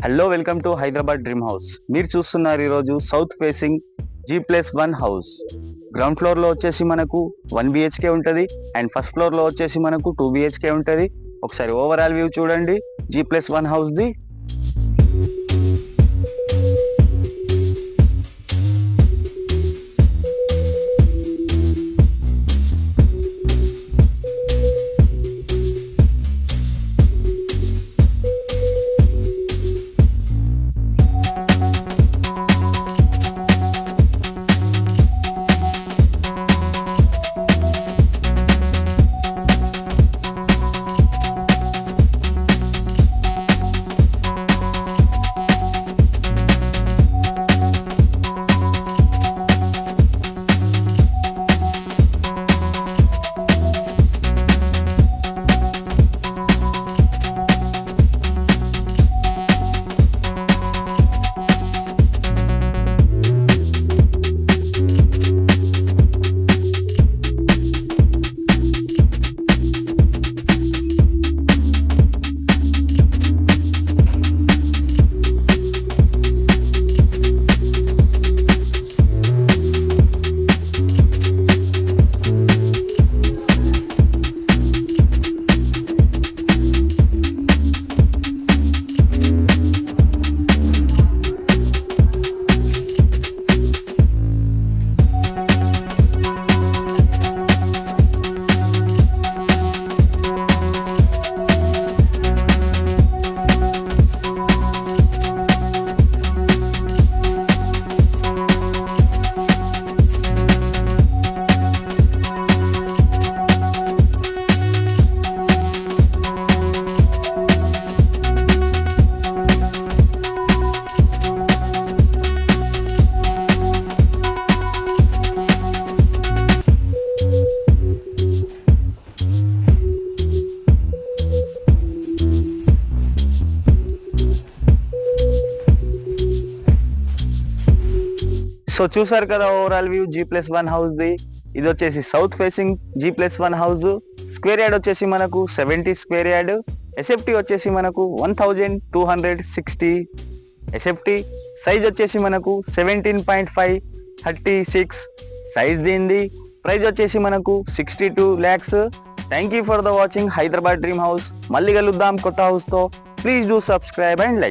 Hello, welcome to Hyderabad dream house. మీరు చూస్తున్నారు ఈరోజు south facing G+1 house. Ground floor లో వచ్చేసి మనకు 1 BHK ఉంటుంది అండ్ ఫస్ట్ ఫ్లోర్ లో వచ్చేసి మనకు 2 BHK ఉంటుంది. ఒకసారి ఓవరాల్ వ్యూ చూడండి G+1 హౌస్ ది. సో చూసారు కదా overall view G+1 house the. ఇది వచ్చేసి south facing G+1 house. Square yard వచ్చేసి మనకు 70 స్క్వేర్ యార్డ్. ఎస్ఎఫ్టీ వచ్చేసి మనకు 1260 ఎస్ఎఫ్టీ. సైజ్ వచ్చేసి మనకు 17.536 సైజ్ దీనిది. ప్రైస్ వచ్చేసి మనకు 62 lakhs. Thank you for the watching Hyderabad dream house. మళ్ళీ కలుద్దాం కొత్త హౌస్ తో. Please do subscribe and like.